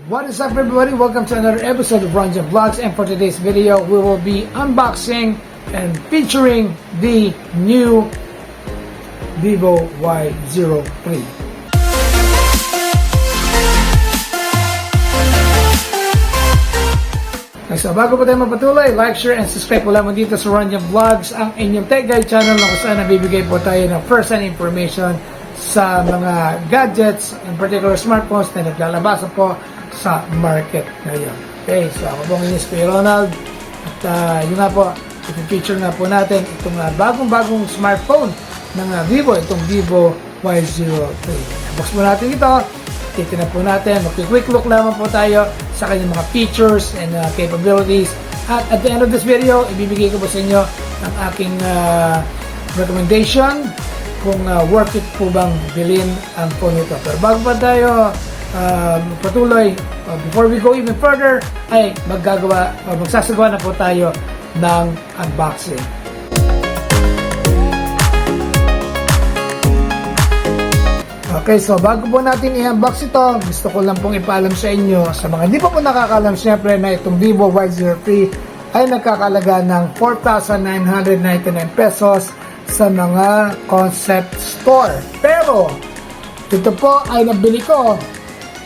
What is up everybody? Welcome to another episode of Ronjan Vlogs, and for today's video we will be unboxing and featuring the new Vivo Y03. So bago pa tayo mapatuloy, like, share, and subscribe po lamang dito sa Ronjan Vlogs, ang inyong tech guide channel na kung saan nabibigay po tayo ng first-hand information sa mga gadgets, in particular smartphones na naglalabas po sa market ngayon. Okay, so ako pong inis Kuya Ronald at yun nga po, ipipicture nga po natin itong bagong-bagong smartphone ng Vivo, itong Vivo Y03. Box po natin ito, titignan po natin, mag-quick look lamang po tayo sa kanyang mga features and capabilities, at the end of this video, ibibigay ko po sa inyo ang aking recommendation kung worth it po bang bilhin ang phone ito. Pero bago pa tayo patuloy, before we go even further, ay magsasagawa na po tayo ng unboxing. Okay, so bago po natin i-unbox ito, gusto ko lang pong ipaalam sa inyo, sa mga hindi pa po nakakalam, syempre na itong Vivo Y03 ay nagkakalaga ng 4,999 pesos sa mga concept store. Pero ito po ay nabili ko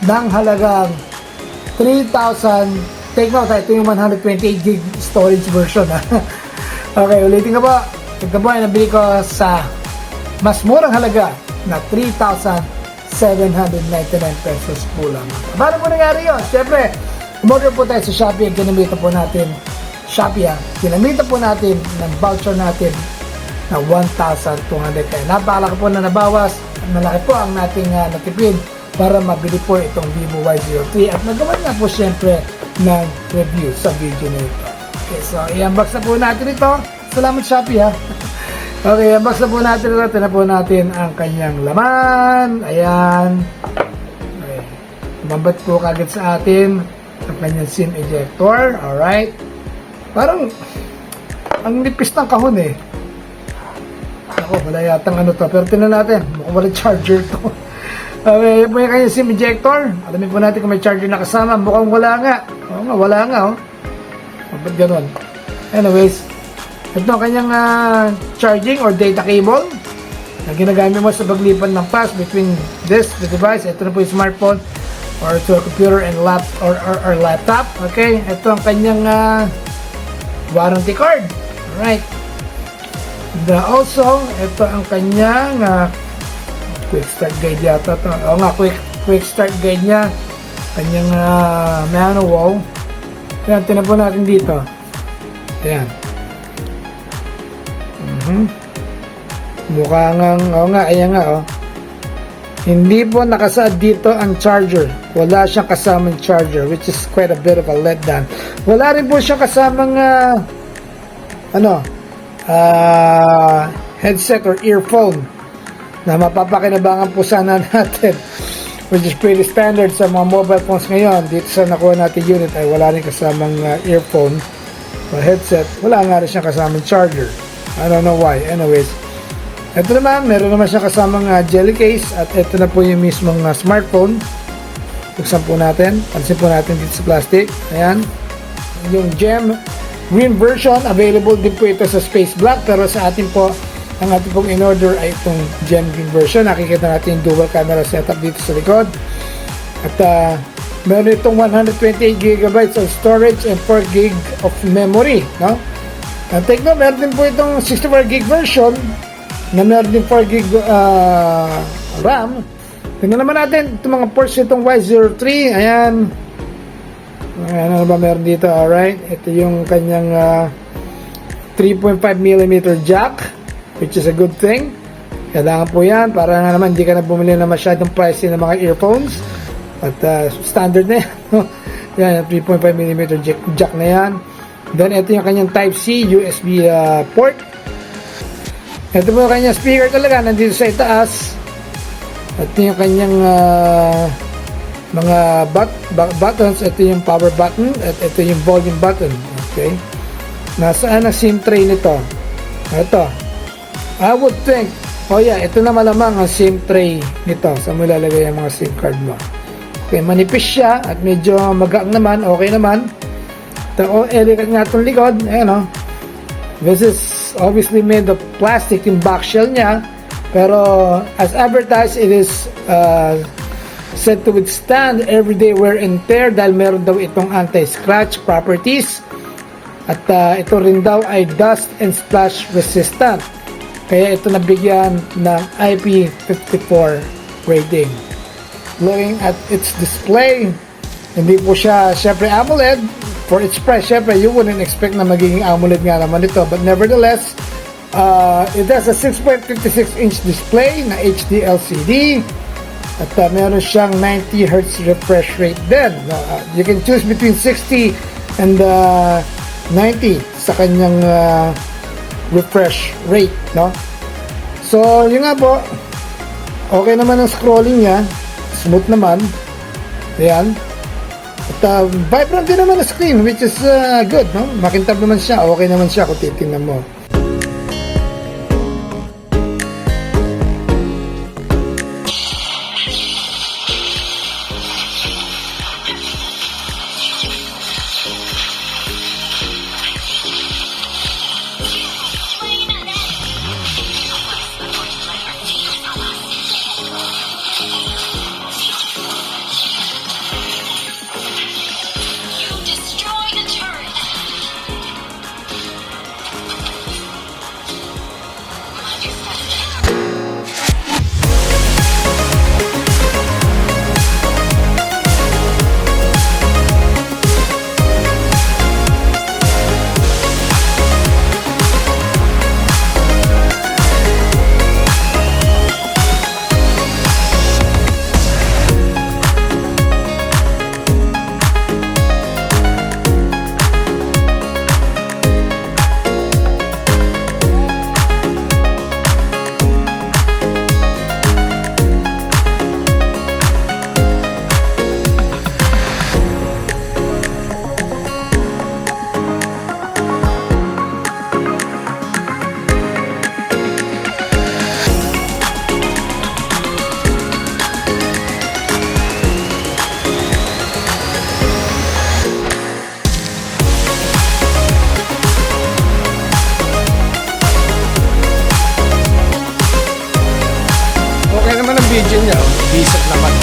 ng halagang 3,000. Take note, ito yung 128 gig storage version. Okay, ulitin ko po. Ito po ay nabili ko sa mas murang halaga na 3,799 pesos po lang. Paano po nangyari yun? Siyempre, umorder po tayo sa Shopee. Ginamita po natin Shopee. Ginamita po natin ng voucher natin na 1,200. Kaya napakalaki po na nabawas. Malaki po ang nating natipid para mabili po itong Vivo Y03. At nagawa nga po siyempre ng review sa video na ito. Okay, so i-unbox na po natin ito. Salamat Shopee ha. Okay, unbox na po natin ito. Tignan po natin ang kanyang laman. Ayan. Okay. Mambat po kagad sa atin ang kanyang SIM ejector. Alright. Parang ang nipis ng kahon eh. Ako, wala yatang ano to. Pero tinan natin. Mukhang wala charger to. Okay, may kanyang SIM ejector. Alamin po natin kung may charger na kasama. Mukhang wala nga. Oo nga, wala nga oh. Ba't ganun? Anyways, ito ang kanyang charging or data cable na ginagamit mo sa paglipan ng pass between the device. Ito na po yung smartphone or to a computer and laptop. Okay, ito ang kanyang warranty card. Alright. Also, ito ang kanyang quick start guide yata to. Oo nga, quick start guide niya. Kanyang manual. Ayan, tinan po natin dito. Ayan. Mukha ngang, ayan nga oh. Hindi po nakasaad dito ang charger. Wala siyang kasamang charger, which is quite a bit of a letdown. Wala rin po siyang kasamang headset or earphone na mapapakinabangan po sana natin, which is pretty standard sa mga mobile phones ngayon. Dito sa nakuha natin unit ay wala rin kasamang earphone or headset. Wala nga rin siyang kasamang charger. I don't know why. Anyways, ito naman, meron naman siya kasamang jelly case, at ito na po yung mismong smartphone. Buksan po natin. Pansin po natin dito sa plastic. Ayan. Yung gem green version, available din po ito sa space black, pero sa atin po, ang ating pong in-order ay itong gem green version. Nakikita natin yung dual camera setup dito sa likod. At meron itong 128 GB of storage and 4 GB of memory, no? At take note, meron din po itong 64 GB version na meron din 4 GB RAM. Tingnan naman natin itong mga ports itong Y03. Ayan. Ano ba meron dito? Alright. Ito yung kanyang 3.5mm jack, which is a good thing. Kailangan po yan para nga naman hindi ka na bumili na masyadong pricey ng mga earphones. At standard na yan. Yan, 3.5mm jack na yan. Then, ito yung kanyang Type-C USB port. Ito po yung kanyang speaker talaga, nandito sa itaas. Ito yung kanyang mga buttons. Ito yung power button at ito yung volume button. Okay. Nasaan ang SIM tray nito? Ito. I would think, ito na malamang ang SIM tray nito. Saan mo ilalagay ang mga SIM card mo? Okay, manipis siya at medyo magaang naman, okay naman. Elegant nga itong likod, ayan o. This is obviously made of plastic yung back shell niya, pero as advertised, it is said to withstand everyday wear and tear dahil meron daw itong anti-scratch properties. At ito rin daw ay dust and splash resistant. Kaya ito nabigyan ng IP54 rating. Looking at its display, hindi po siya syempre AMOLED. For its price, syempre you wouldn't expect na magiging AMOLED nga naman ito. But nevertheless, it has a 6.56-inch display na HD LCD. At meron siyang 90 Hz refresh rate din. You can choose between 60 and 90 sa kanyang refresh rate, no? So, yun nga po, okay naman ang scrolling niya, smooth naman, ayan, at vibrant din naman ang screen, which is good, no? Makintab naman siya, okay naman siya kung titingnan mo. Video niya, bisat naman.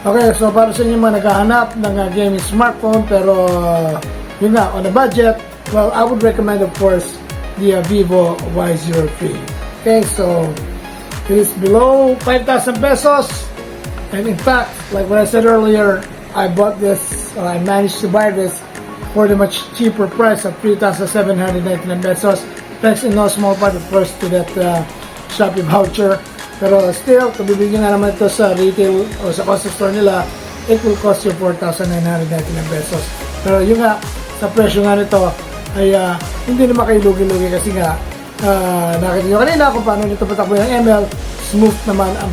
Okay, so para sa inyo mga naghahanap ng gaming smartphone pero yun nga, on a budget, well, I would recommend of course the Vivo Y03. Okay, so it is below 5,000 pesos and in fact, like what I said earlier, I bought this, I managed to buy this for the much cheaper price of 3,799 pesos thanks in no small part of course to that Shopee voucher. Pero still, kung bibigyan na naman ito sa retail o sa cost store nila, it will cost you 4,999 pesos. Pero yung nga, sa presyo nga nito, ay hindi naman kayo lugi-lugi kasi nga, nakita nyo kanina kung paano nito patakbo yung ML, smooth naman ang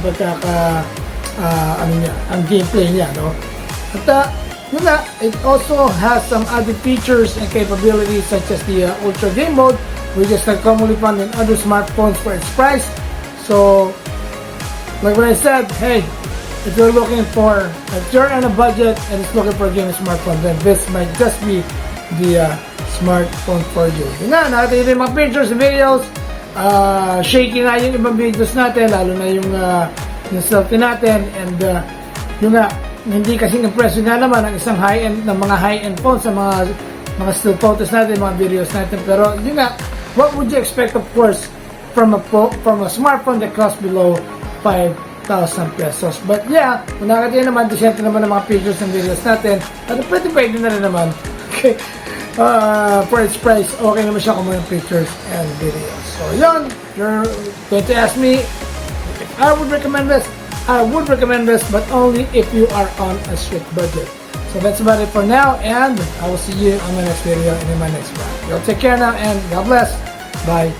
ang gameplay niya, no? At yun nga, it also has some added features and capabilities such as the Ultra Game Mode, which is not commonly found in other smartphones for its price. So, like what I said, hey, if you're on a budget and it's looking for a gaming smartphone, then this might just be the smartphone for you. Yun nga, nakita yung mga pictures and videos. Shaky nga yung ibang videos natin, lalo na yung selfie natin. And yung nga, hindi kasing impressive nga naman ang isang high-end ng mga high-end phones sa mga still photos natin, mga videos natin. Pero yun nga, what would you expect, of course, from a smartphone that costs below 5,000 pesos? But yeah, kung nakakita naman, disente naman ng mga pictures and videos natin, at pwede na rin naman. Okay. For its price, okay naman siya kung mga pictures and videos. So yun, you're going to ask me if I would recommend this. I would recommend this, but only if you are on a strict budget. So that's about it for now, and I will see you on my next video and in my next vlog. You'll take care now, and God bless. Bye.